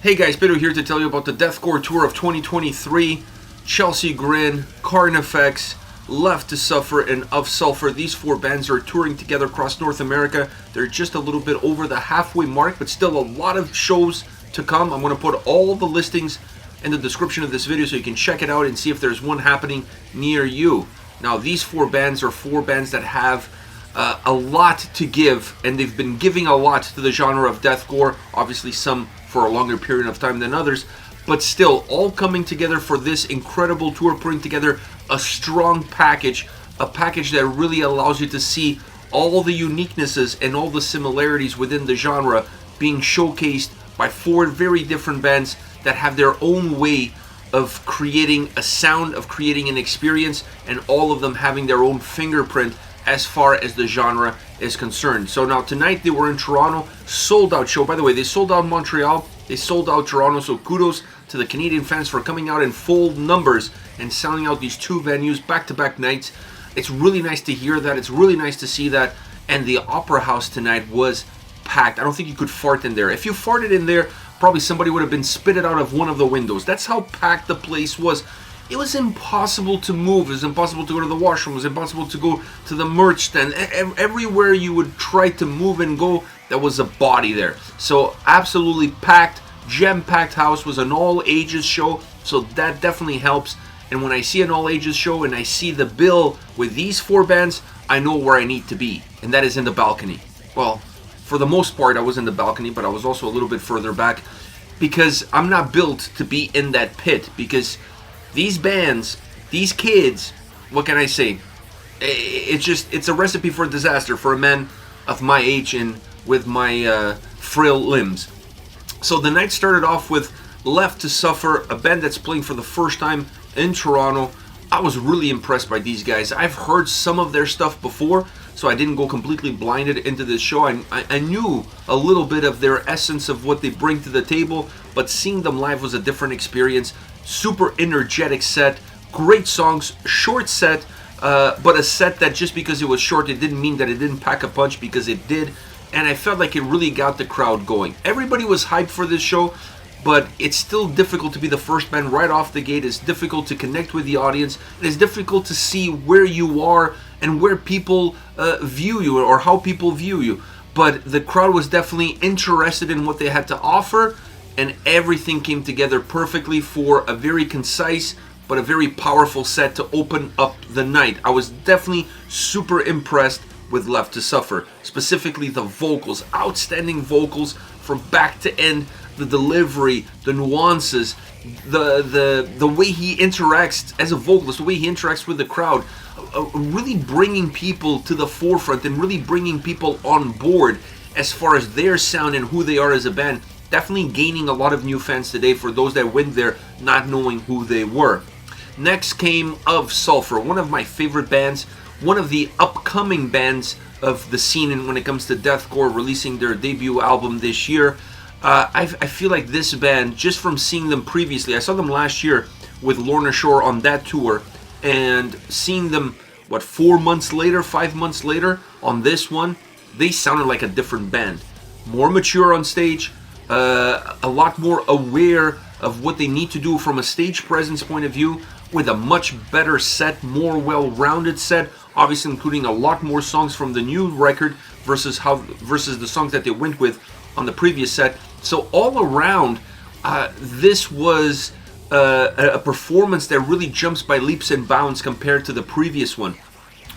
Hey guys, Pedro here to tell you about the Deathcore Tour of 2023. Chelsea Grin, Carnifex, Left to Suffer, and Of Sulfur. These four bands are touring together across North America. They're just a little bit over the halfway mark, but still a lot of shows to come. I'm going to put all the listings in the description of this video so you can check it out and see if there's one happening near you. Now, these four bands are four bands that have a lot to give, and they've been giving a lot to the genre of deathcore. Obviously, some for a longer period of time than others, but still all coming together for this incredible tour, putting together a strong package, a package that really allows you to see all the uniquenesses and all the similarities within the genre being showcased by four very different bands that have their own way of creating a sound, of creating an experience, and all of them having their own fingerprint as far as the genre is concerned. So now tonight they were in Toronto, sold out show. By the way, they sold out Montreal, they sold out Toronto, so kudos to the Canadian fans for coming out in full numbers and selling out these two venues back-to-back nights. It's really nice to hear that, it's really nice to see that, and the Opera House tonight was packed. I don't think you could fart in there. If you farted in there, probably somebody would have been spitted out of one of the windows. That's how packed the place was. It was impossible to move. It was impossible to go to the washroom. It was impossible to go to the merch stand. Everywhere you would try to move and go, there was a body there. So absolutely packed, jam-packed house. Was an all-ages show, so that definitely helps. And when I see an all-ages show and I see the bill with these four bands, I know where I need to be, and that is in the balcony. Well, for the most part, I was in the balcony, but I was also a little bit further back because I'm not built to be in that pit, because these bands, these kids, what can I say? It's a recipe for disaster for a man of my age and with my frail limbs. So the night started off with Left to Suffer, a band that's playing for the first time in Toronto. I was really impressed by these guys. I've heard some of their stuff before, so I didn't go completely blinded into this show. I knew a little bit of their essence of what they bring to the table, but seeing them live was a different experience. Super energetic set, great songs, short set, but a set that just because it was short, it didn't mean that it didn't pack a punch, because it did, and I felt like it really got the crowd going. Everybody was hyped for this show, but it's still difficult to be the first band right off the gate. It's difficult to connect with the audience, and it's difficult to see where you are and where people view you, or how people view you. But the crowd was definitely interested in what they had to offer, and everything came together perfectly for a very concise but a very powerful set to open up the night. I was definitely super impressed with Left to Suffer, specifically the vocals, outstanding vocals from back to end, the delivery, the nuances, the way he interacts as a vocalist, the way he interacts with the crowd, really bringing people to the forefront and really bringing people on board as far as their sound and who they are as a band. Definitely gaining a lot of new fans today for those that went there not knowing who they were. Next came Of Sulfur, one of my favorite bands, one of the upcoming bands of the scene, and when it comes to deathcore, releasing their debut album this year. I feel like this band, just from seeing them previously, I saw them last year with Lorna Shore on that tour, and seeing them, 4 months later, 5 months later on this one, they sounded like a different band. More mature on stage, a lot more aware of what they need to do from a stage presence point of view, with a much better set, more well-rounded set, obviously including a lot more songs from the new record versus the songs that they went with on the previous set. So all around, this was a performance that really jumps by leaps and bounds compared to the previous one,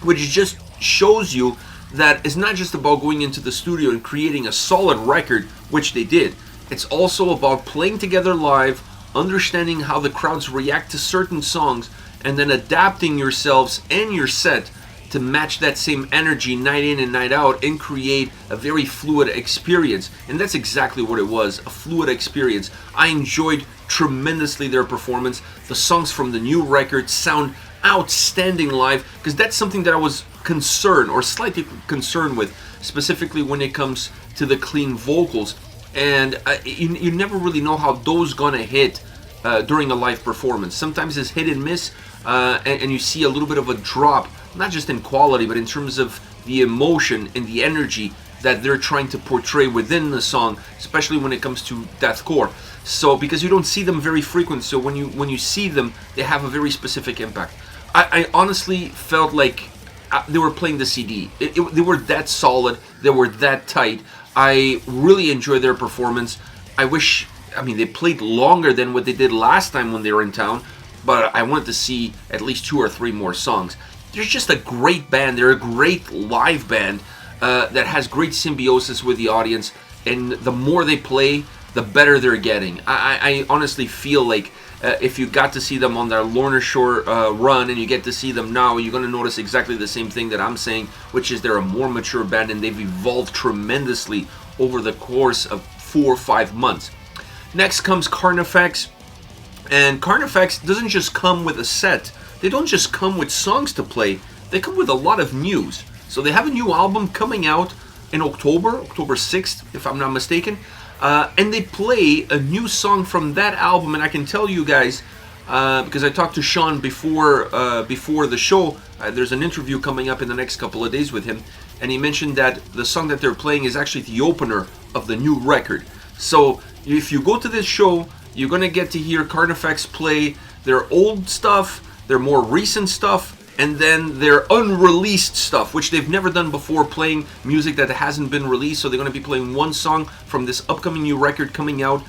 which just shows you that it's not just about going into the studio and creating a solid record, which they did. It's also about playing together live, understanding how the crowds react to certain songs, and then adapting yourselves and your set to match that same energy night in and night out and create a very fluid experience. And that's exactly what it was, a fluid experience. I enjoyed tremendously their performance. The songs from the new record sound outstanding live, because that's something that I was concerned, or slightly concerned with, specifically when it comes to the clean vocals. And you never really know how those gonna hit during a live performance. Sometimes it's hit and miss, and you see a little bit of a drop, not just in quality, but in terms of the emotion and the energy that they're trying to portray within the song, especially when it comes to deathcore. So because you don't see them very frequent, so when you see them, they have a very specific impact. I honestly felt like they were playing the CD. They were that solid. They were that tight. I really enjoyed their performance. I mean, they played longer than what they did last time when they were in town, but I wanted to see at least 2 or 3 more songs. They're just a great band. They're a great live band that has great symbiosis with the audience, and the more they play, the better they're getting. I honestly feel like if you got to see them on their Lorna Shore run and you get to see them now, you're going to notice exactly the same thing that I'm saying, which is they're a more mature band and they've evolved tremendously over the course of 4 or 5 months. Next comes Carnifex, and Carnifex doesn't just come with a set. They don't just come with songs to play. They come with a lot of news. So they have a new album coming out in October 6th, if I'm not mistaken. And they play a new song from that album, and I can tell you guys, because I talked to Sean before the show, there's an interview coming up in the next couple of days with him, and he mentioned that the song that they're playing is actually the opener of the new record. So if you go to this show, you're going to get to hear Carnifex play their old stuff, their more recent stuff, and then their unreleased stuff, which they've never done before, playing music that hasn't been released. So they're going to be playing one song from this upcoming new record coming out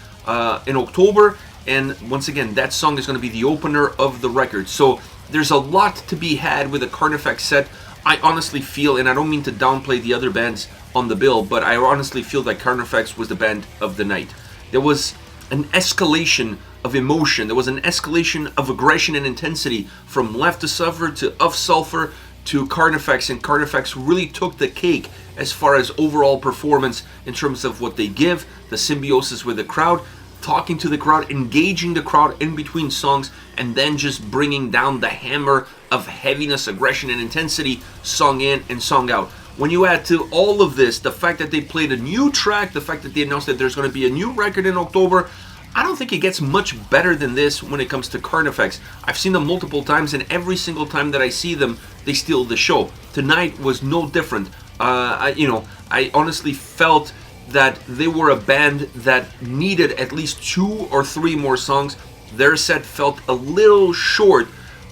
in October, and once again, that song is going to be the opener of the record. So there's a lot to be had with a Carnifex set. I honestly feel, and I don't mean to downplay the other bands on the bill, but I honestly feel that Carnifex was the band of the night. There was an escalation of emotion. There was an escalation of aggression and intensity from Left to Suffer to Of Sulfur to Carnifex, and Carnifex really took the cake as far as overall performance in terms of what they give, the symbiosis with the crowd, talking to the crowd, engaging the crowd in between songs, and then just bringing down the hammer of heaviness, aggression, and intensity, song in and song out. When you add to all of this the fact that they played a new track, the fact that they announced that there's going to be a new record in October, I don't think it gets much better than this when it comes to Carnifex. I've seen them multiple times, and every single time that I see them, they steal the show. Tonight was no different. I honestly felt that they were a band that needed at least 2 or 3 more songs. Their set felt a little short,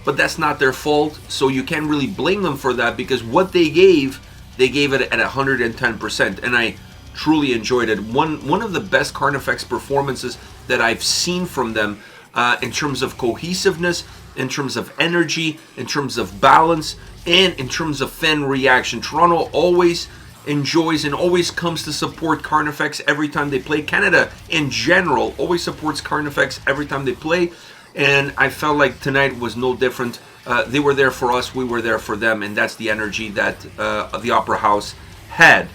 but that's not their fault, so you can't really blame them for that, because what they gave it at 110%, and I truly enjoyed it. One of the best Carnifex performances that I've seen from them in terms of cohesiveness, in terms of energy, in terms of balance, and in terms of fan reaction. Toronto always enjoys and always comes to support Carnifex every time they play. Canada in general always supports Carnifex every time they play, and I felt like tonight was no different. They were there for us, we were there for them, and that's the energy that the Opera House had.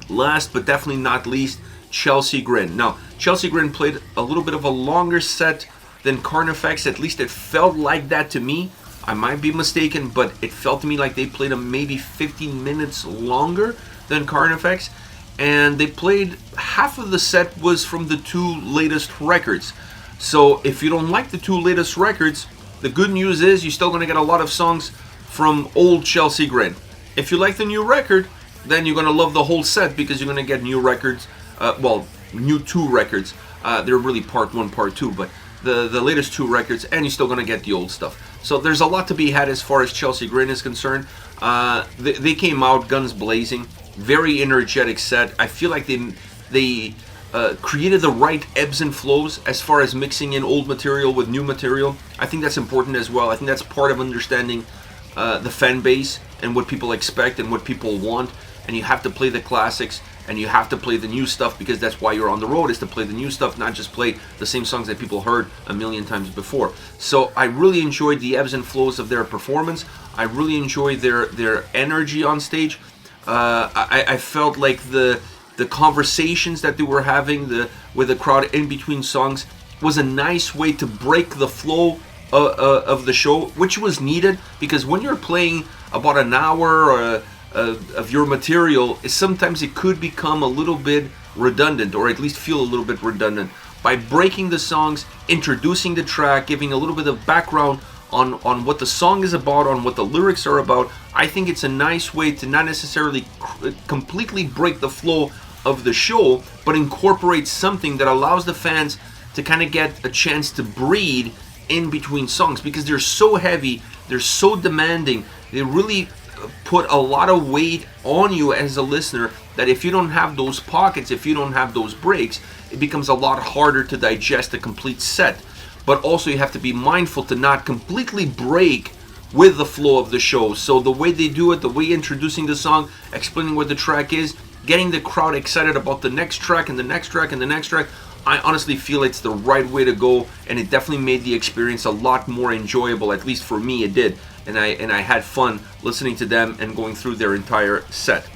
Last but definitely not least, Chelsea Grin. Now, Chelsea Grin played a little bit of a longer set than Carnifex. At least it felt like that to me. I might be mistaken, but it felt to me like they played maybe 15 minutes longer than Carnifex. And they played, half of the set was from the 2 latest records. So if you don't like the 2 latest records, the good news is you're still going to get a lot of songs from old Chelsea Grin. If you like the new record, then you're going to love the whole set, because you're going to get new records, new 2 records. They're really part 1, part 2, but the latest 2 records, and you're still going to get the old stuff. So there's a lot to be had as far as Chelsea Grin is concerned. They came out guns blazing, very energetic set. I feel like they created the right ebbs and flows as far as mixing in old material with new material. I think that's important as well. I think that's part of understanding the fan base and what people expect and what people want. And you have to play the classics, and you have to play the new stuff, because that's why you're on the road, is to play the new stuff, not just play the same songs that people heard a million times before. So I really enjoyed the ebbs and flows of their performance. I really enjoyed their energy on stage. I felt like the conversations that they were having with the crowd in between songs was a nice way to break the flow of the show, which was needed, because when you're playing about an hour of your material, sometimes it could become a little bit redundant, or at least feel a little bit redundant. By breaking the songs, introducing the track, giving a little bit of background on what the song is about, on what the lyrics are about. I think it's a nice way to not necessarily completely break the flow of the show, but incorporate something that allows the fans to kind of get a chance to breathe in between songs, because they're so heavy, they're so demanding, they really put a lot of weight on you as a listener, that if you don't have those pockets, if you don't have those breaks, it becomes a lot harder to digest a complete set. But also you have to be mindful to not completely break with the flow of the show. So the way they do it, the way introducing the song, explaining what the track is, getting the crowd excited about the next track and the next track and the next track, I honestly feel it's the right way to go, and it definitely made the experience a lot more enjoyable. At least for me it did, and I had fun listening to them and going through their entire set.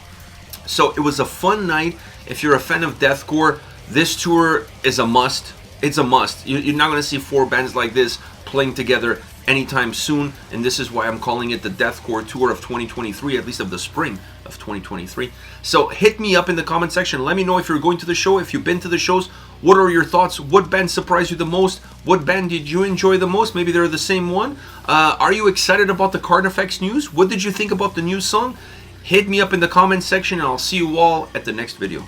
So it was a fun night. If you're a fan of deathcore, this tour is a must. It's a must. You're not going to see 4 bands like this playing together anytime soon, and this is why I'm calling it the Deathcore Tour of 2023, at least of the spring of 2023. So hit me up in the comment section. Let me know if you're going to the show, if you've been to the shows. What are your thoughts? What band surprised you the most? What band did you enjoy the most? Maybe they're the same one. Are you excited about the Carnifex news? What did you think about the new song? Hit me up in the comment section, and I'll see you all at the next video.